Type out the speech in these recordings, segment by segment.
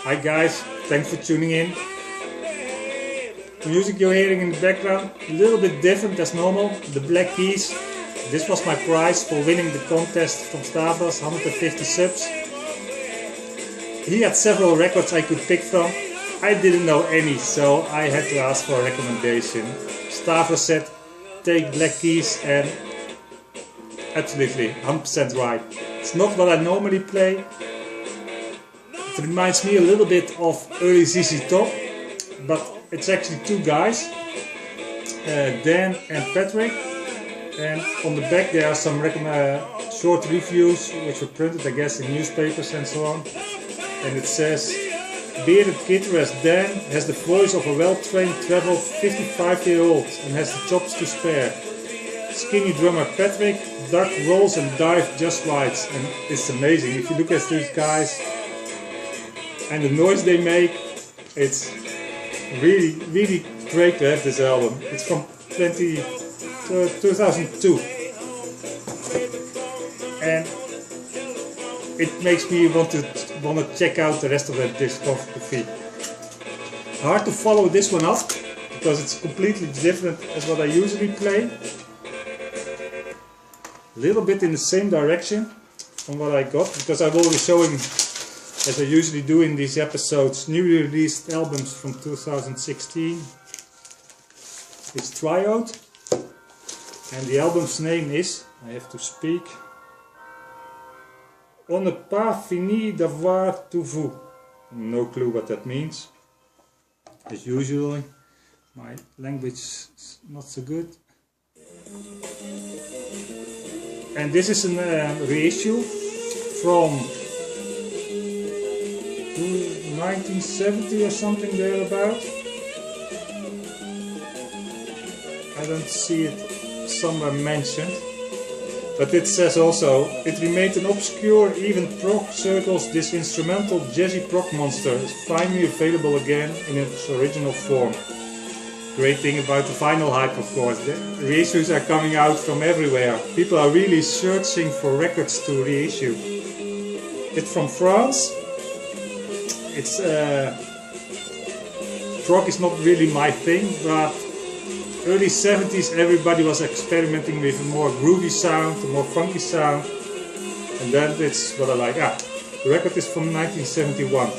Hi guys, thanks for tuning in. The music you're hearing in the background, a little bit different as normal. The Black Keys. This was my prize for winning the contest from Stavros, 150 subs. He had several records I could pick from. I didn't know any, so I had to ask for a recommendation. Stavros said, take Black Keys, and absolutely, 100% right. It's not what I normally play. It reminds me a little bit of early ZZ Top, but it's actually two guys, Dan and Patrick. And on the back there are some short reviews which were printed, I guess, in newspapers and so on. And it says, bearded guitarist Dan has the voice of a well-trained, traveled 55-year-old and has the chops to spare. Skinny drummer Patrick duck, rolls and dive just right, and it's amazing. If you look at these guys and the noise they make, it's really great to have this album. It's from 2002 and it makes me want to check out the rest of that discography. Hard to follow this one up because it's completely different as what I usually play. A little bit in the same direction from what I got, because I will be showing, as I usually do in these episodes, newly released albums from 2016. It's Triode, and the album's name is, I have to speak, On ne pas fini d'avoir tout vu. No clue what that means. As usual, my language is not so good. And this is a reissue from 1970 or something thereabout. I don't see it somewhere mentioned, but it says also, it remained an obscure, even prog circles, this instrumental jazzy prog monster is finally available again in its original form. Great thing about the vinyl hype, of course, the reissues are coming out from everywhere. People are really searching for records to reissue. It's from France. It's prog is not really my thing, but early 70s everybody was experimenting with a more groovy sound, a more funky sound, and then it's what I like. The record is from 1971.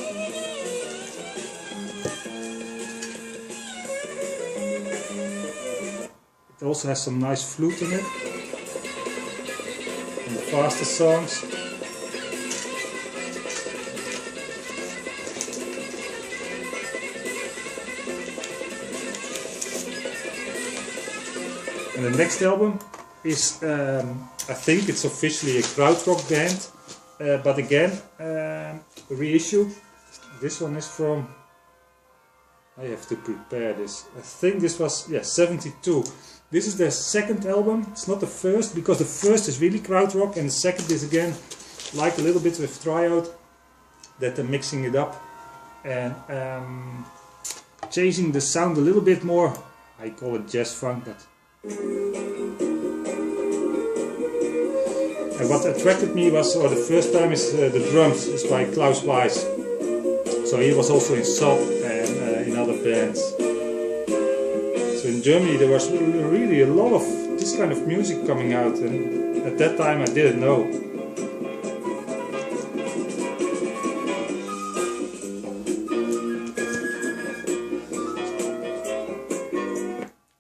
It also has some nice flute in it, and the faster songs. And the next album is, I think it's officially a krautrock band, but again, a reissue. This one is from, I have to prepare this, I think this was, 72. This is their second album. It's not the first, because the first is really krautrock, and the second is again, like a little bit with Triode, that they're mixing it up and changing the sound a little bit more. I call it jazz funk, but and what attracted me was, or the first time, is the drums is by Klaus Weiss. So he was also in Sop and in other bands. So in Germany there was really a lot of this kind of music coming out, and at that time I didn't know.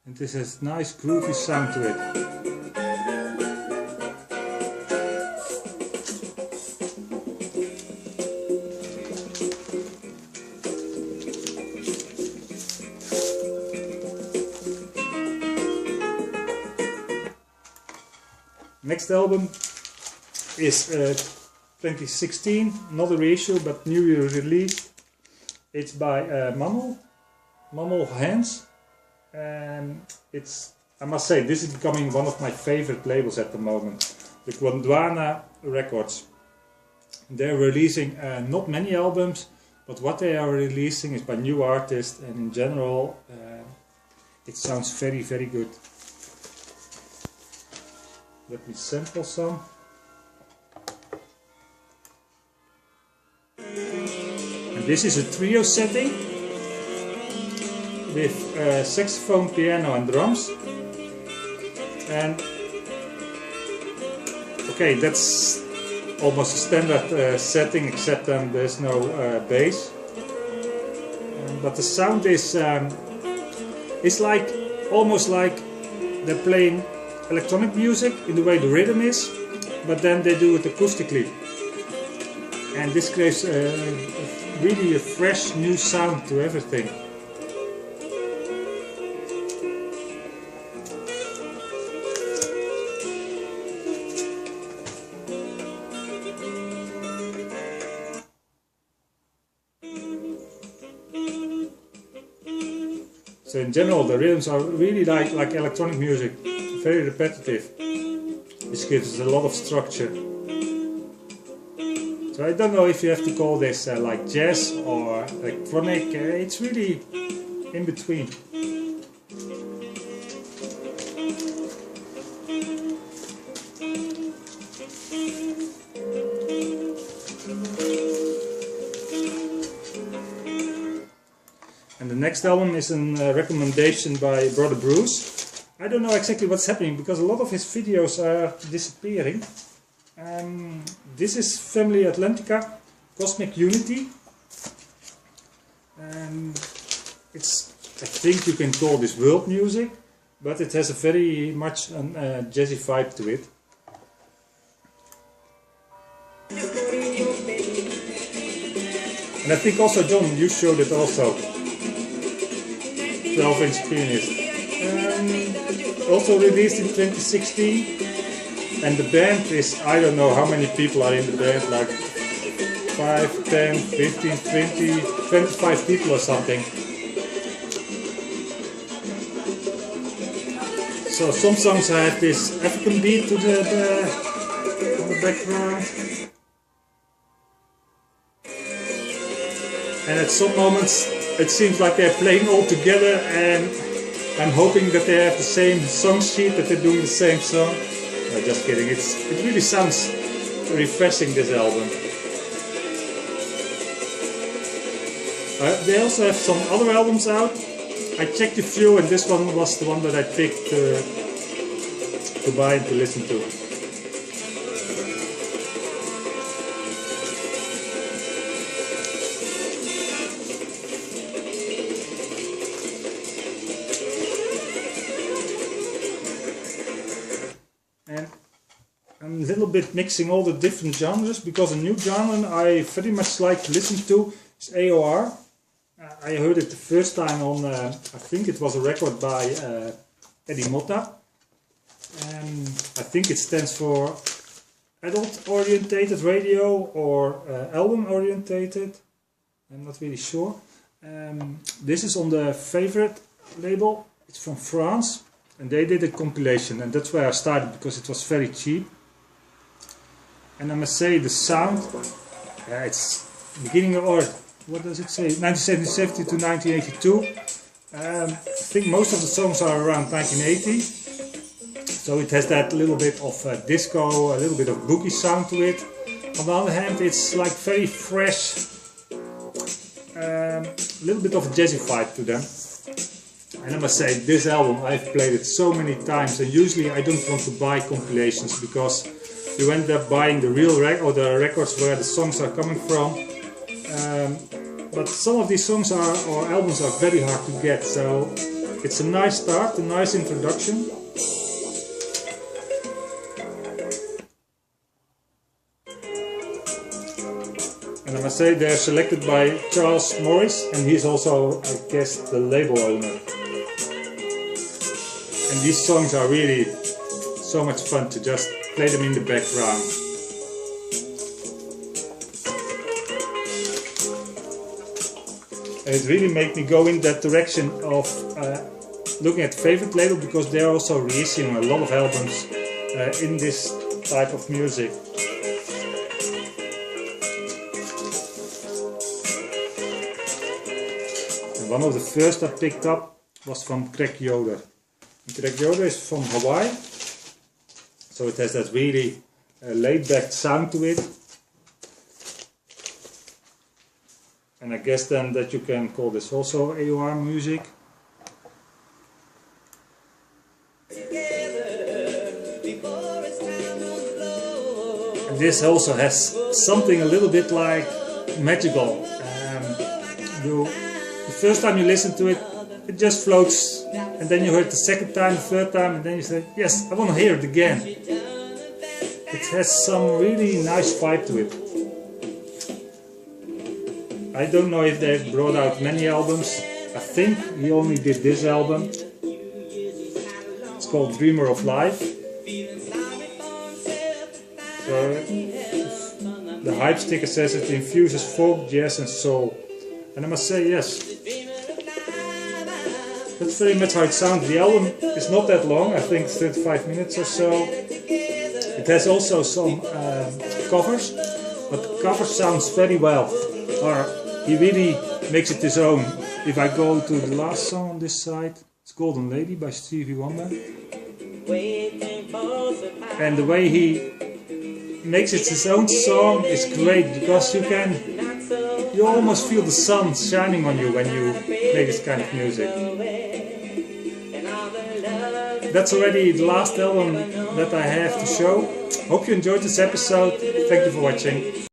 And this has nice groovy sound to it. Next album is 2016, not a reissue but newly released. It's by Mammal Hands, and it's, I must say, this is becoming one of my favorite labels at the moment, the Gondwana Records. They're releasing not many albums, but what they are releasing is by new artists, and in general it sounds very good. Let me sample some. And this is a trio setting with saxophone, piano and drums. And okay, that's almost a standard setting, except there's no bass. But the sound is it's like almost like they're playing electronic music in the way the rhythm is, but then they do it acoustically. And this gives really a fresh new sound to everything. So in general the rhythms are really like electronic music, very repetitive. This gives a lot of structure. So I don't know if you have to call this like jazz or electronic, it's really in between. And the next album is a recommendation by Brother Bruce. I don't know exactly what's happening because a lot of his videos are disappearing. This is Family Atlantica, Cosmic Unity. It's, I think you can call this world music, but it has a very much jazzy vibe to it. And I think also John, you showed it also. 12-inch pianist. Also released in 2016. And the band is, I don't know how many people are in the band, like 5, 10, 15, 20, 25 people or something. So some songs have this African beat to the on the background. And at some moments it seems like they're playing all together, and I'm hoping that they have the same song sheet, that they're doing the same song. No, just kidding, it really sounds refreshing, this album. They also have some other albums out. I checked a few and this one was the one that I picked to buy and to listen to. And I'm a little bit mixing all the different genres, because a new genre I very much like to listen to is AOR. I heard it the first time on, I think it was a record by Eddie Motta. I think it stands for Adult Orientated Radio or Album Orientated. I'm not really sure. This is on the Favorite label. It's from France. And they did a compilation, and that's where I started because it was very cheap. And I must say the sound, it's beginning of, or what does it say, 1970 to 1982. I think most of the songs are around 1980. So it has that little bit of disco, a little bit of boogie sound to it. On the other hand, it's like very fresh, a little bit of a jazzy vibe to them. And I must say, this album, I've played it so many times, and usually I don't want to buy compilations because you end up buying the real or the records where the songs are coming from. But some of these songs or albums are very hard to get, so it's a nice start, a nice introduction. And I must say, they're selected by Charles Morris, and he's also, I guess, the label owner. And these songs are really so much fun to just play them in the background. And it really made me go in that direction of looking at Favorite label, because they're also reissuing a lot of albums in this type of music. And one of the first I picked up was from Craig Yoder. Craig Yoder is from Hawaii, so it has that really laid-back sound to it. And I guess then that you can call this also AOR music. And this also has something a little bit like magical. The first time you listen to it, it just floats, and then you hear it the second time, the third time, and then you say, yes, I want to hear it again. It has some really nice vibe to it. I don't know if they've brought out many albums. I think he only did this album. It's called Dreamer of Life. So the hype sticker says it infuses folk, jazz and soul. And I must say, yes, that's very much how it sounds. The album is not that long, I think 35 minutes or so. It has also some covers, but the cover sounds very well. Or he really makes it his own. If I go to the last song on this side, it's Golden Lady by Stevie Wonder. And the way he makes it his own song is great, because you almost feel the sun shining on you when you play this kind of music. That's already the last album that I have to show. Hope you enjoyed this episode. Thank you for watching.